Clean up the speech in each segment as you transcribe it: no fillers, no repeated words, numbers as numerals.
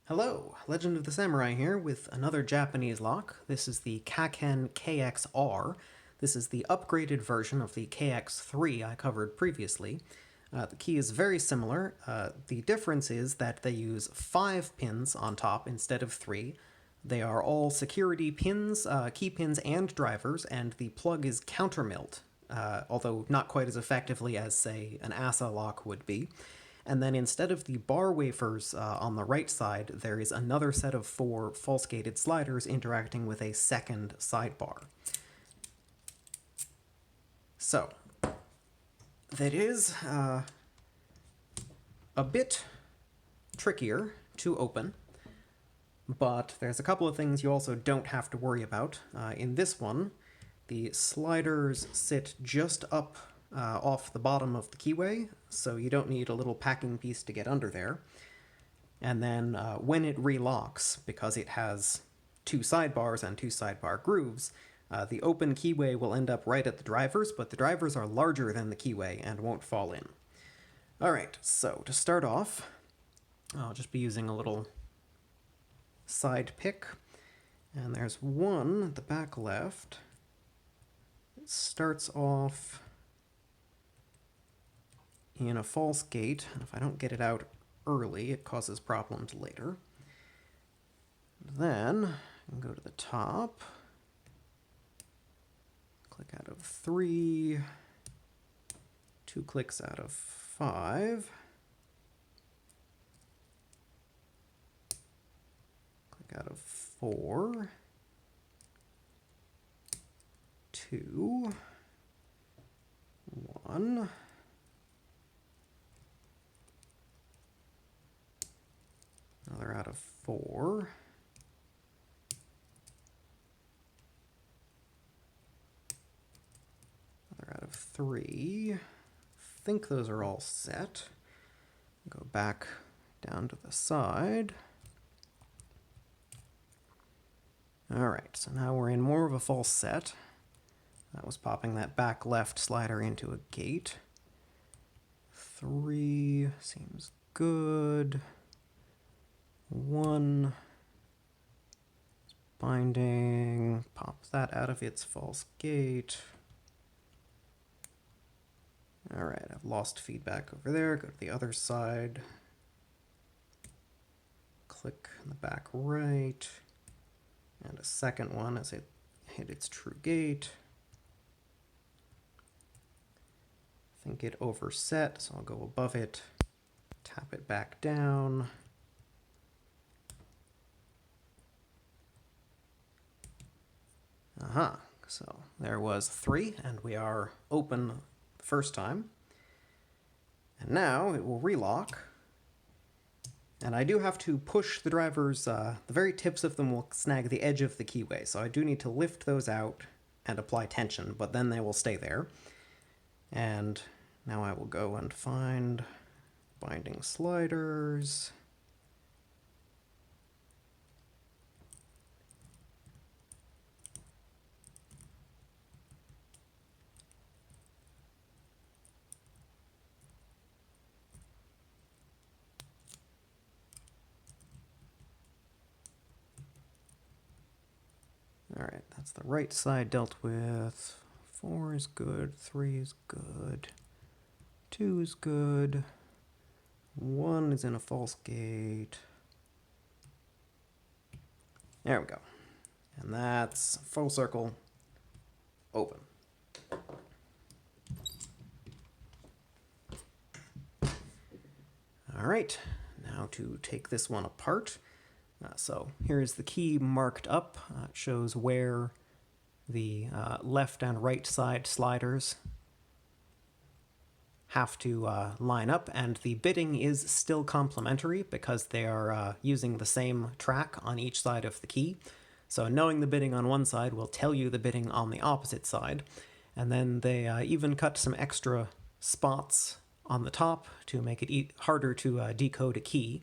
Hello, Legend of the Samurai here with another Japanese lock. This is the Kaken KXR. This is the upgraded version of the KX3 I covered previously. The key is very similar. The difference is that they use 5 pins on top instead of 3. They are all security pins, key pins, and drivers, and the plug is countermilled, although not quite as effectively as, say, an ASA lock would be. And then instead of the bar wafers on the right side, there is another set of 4 false-gated sliders interacting with a second sidebar. So, that is a bit trickier to open, but there's a couple of things you also don't have to worry about. In this one, the sliders sit just up off the bottom of the keyway, so you don't need a little packing piece to get under there. And then when it relocks, because it has 2 sidebars and 2 sidebar grooves, the open keyway will end up right at the drivers, but the drivers are larger than the keyway and won't fall in. Alright, so to start off, I'll just be using a little side pick, and there's one at the back left. It starts off in a false gate, and if I don't get it out early, it causes problems later. Then, I can go to the top, click out of 3, 2 clicks out of 5, click out of 4, 2, 1, another out of 4, another out of 3. I think those are all set. Go back down to the side. Alright, so now we're in more of a false set. That was popping that back left slider into a gate. 3 seems good. 1 binding, pop that out of its false gate. Alright, I've lost feedback over there. Go to the other side. Click in the back right. And a second one as it hit its true gate. I think it overset, so I'll go above it, tap it back down. Aha, so there was 3, and we are open the first time. And now it will relock. And I do have to push the drivers, the very tips of them will snag the edge of the keyway, so I do need to lift those out and apply tension, but then they will stay there. And now I will go and find binding sliders. Alright, that's the right side dealt with. 4 is good, 3 is good, 2 is good, 1 is in a false gate. There we go. And that's full circle, open. Alright, now to take this one apart. So here's the key marked up. It shows where the left and right side sliders have to line up, and the bitting is still complementary because they are using the same track on each side of the key. So knowing the bitting on one side will tell you the bitting on the opposite side. And then they even cut some extra spots on the top to make it harder to decode a key.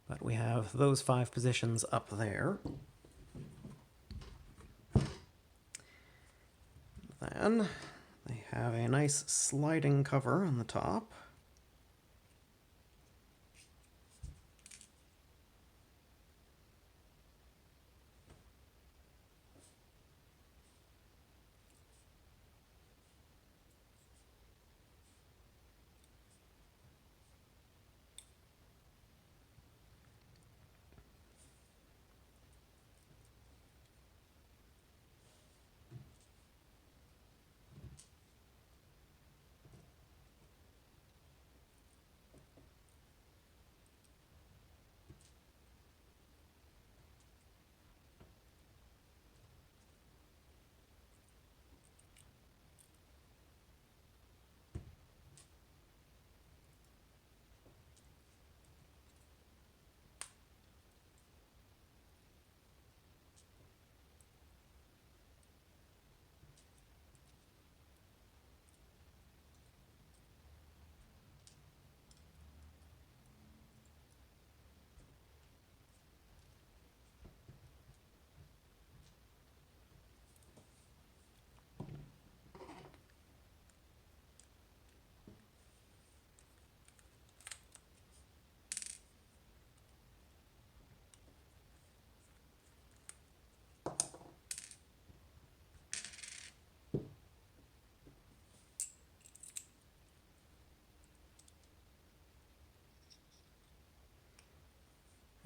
But we have those 5 positions up there. Then they have a nice sliding cover on the top.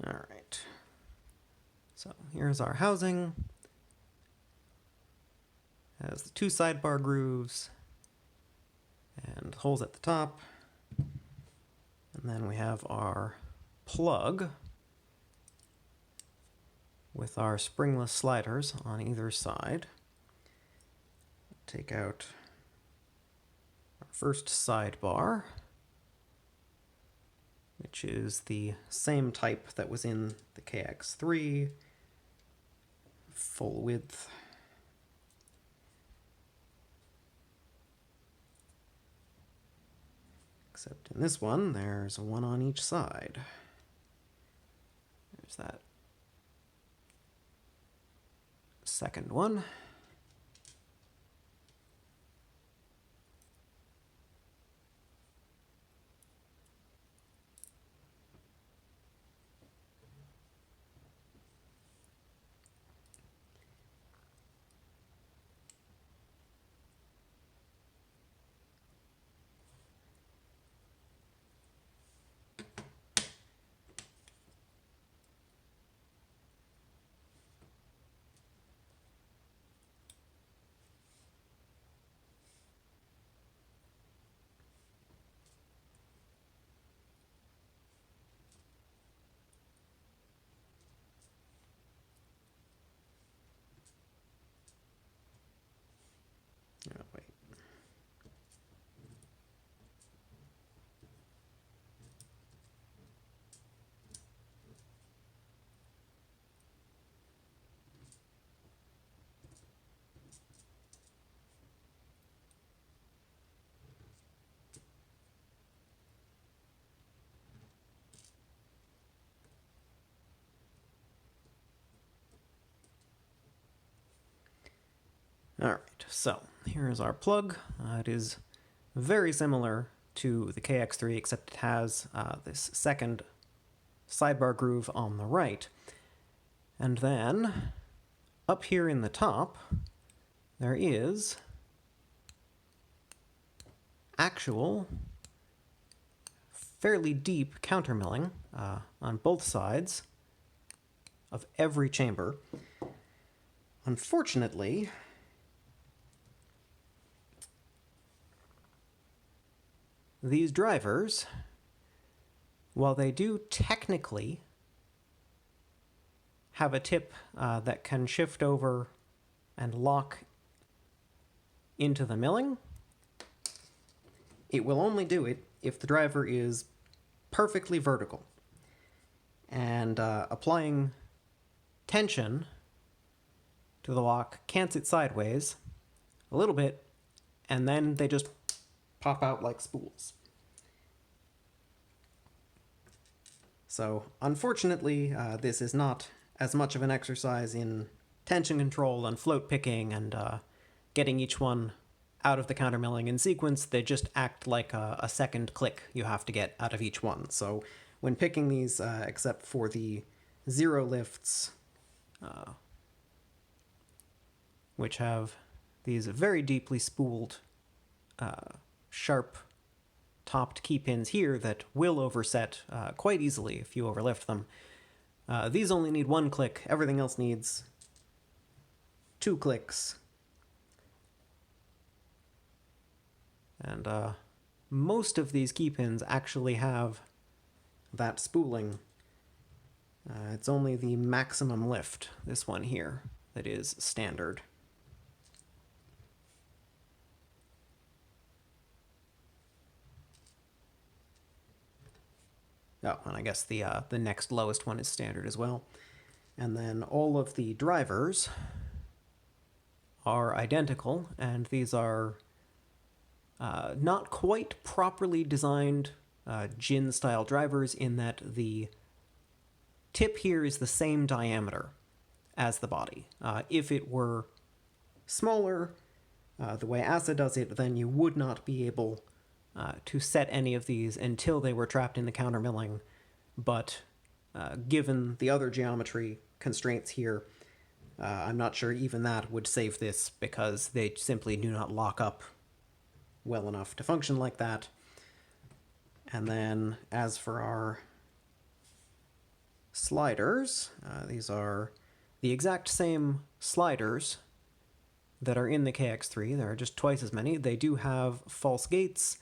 All right. So here's our housing. Has the two sidebar grooves and holes at the top. And then we have our plug with our springless sliders on either side. Take out our first sidebar, which is the same type that was in the KX3, full width. Except in this one, there's one on each side. There's that second one. Oh, wait. All right, so here's our plug. It is very similar to the KX3, except it has this second sidebar groove on the right. And then up here in the top, there is actual fairly deep countermilling on both sides of every chamber. Unfortunately, these drivers, while they do technically have a tip that can shift over and lock into the milling, it will only do it if the driver is perfectly vertical. And applying tension to the lock cants it sideways a little bit, and then they just pop out like spools. So, unfortunately, this is not as much of an exercise in tension control and float picking and getting each one out of the countermilling in sequence. They just act like a second click you have to get out of each one. So, when picking these, except for the zero lifts, which have these very deeply spooled sharp topped key pins here that will overset quite easily if you overlift them. These only need one click, everything else needs 2 clicks. And most of these key pins actually have that spooling. It's only the maximum lift, this one here, that is standard. Oh, and I guess the next lowest one is standard as well. And then all of the drivers are identical, and these are not quite properly designed gin-style drivers in that the tip here is the same diameter as the body. If it were smaller, the way ASA does it, then you would not be able to set any of these until they were trapped in the countermilling, but given the other geometry constraints here, I'm not sure even that would save this because they simply do not lock up well enough to function like that. And then as for our sliders. These are the exact same sliders that are in the KX3. There are just twice as many. They do have false gates.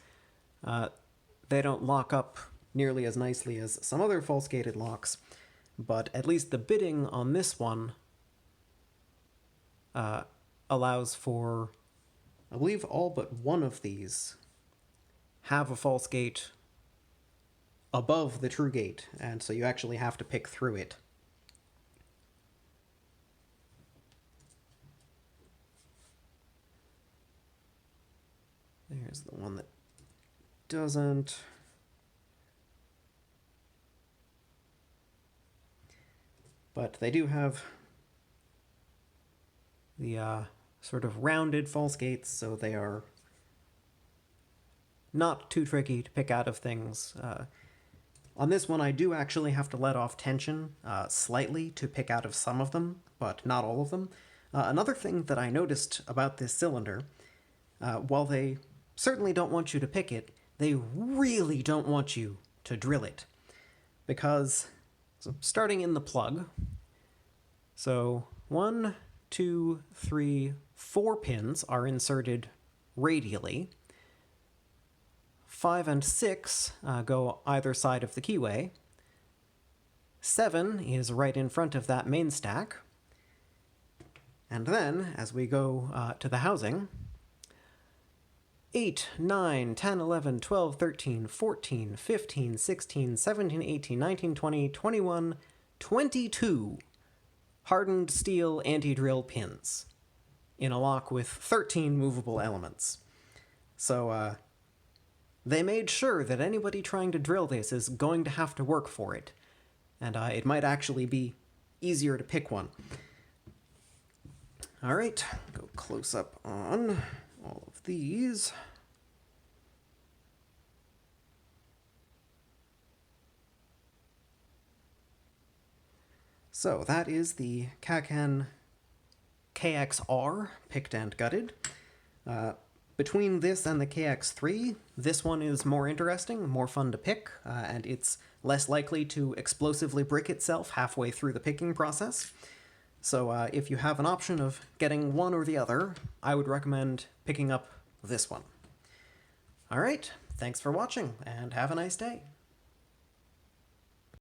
They don't lock up nearly as nicely as some other false gated locks, but at least the bitting on this one allows for, I believe, all but one of these have a false gate above the true gate, and so you actually have to pick through it. There's the one that doesn't. But they do have the sort of rounded false gates, so they are not too tricky to pick out of things. On this one, I do actually have to let off tension slightly to pick out of some of them, but not all of them. Another thing that I noticed about this cylinder, while they certainly don't want you to pick it, they really don't want you to drill it. Because, so starting in the plug, so 1, 2, 3, 4 pins are inserted radially. 5 and 6 go either side of the keyway. 7 is right in front of that main stack. And then, as we go to the housing, 8, 9, 10, 11, 12, 13, 14, 15, 16, 17, 18, 19, 20, 21, 22 hardened steel anti-drill pins in a lock with 13 movable elements. So, they made sure that anybody trying to drill this is going to have to work for it, and it might actually be easier to pick one. Alright, go close up on all of these. So that is the Kaken KXR, picked and gutted. Between this and the KX3, this one is more interesting, more fun to pick, and it's less likely to explosively brick itself halfway through the picking process. So if you have an option of getting one or the other, I would recommend picking up this one. Alright, thanks for watching, and have a nice day.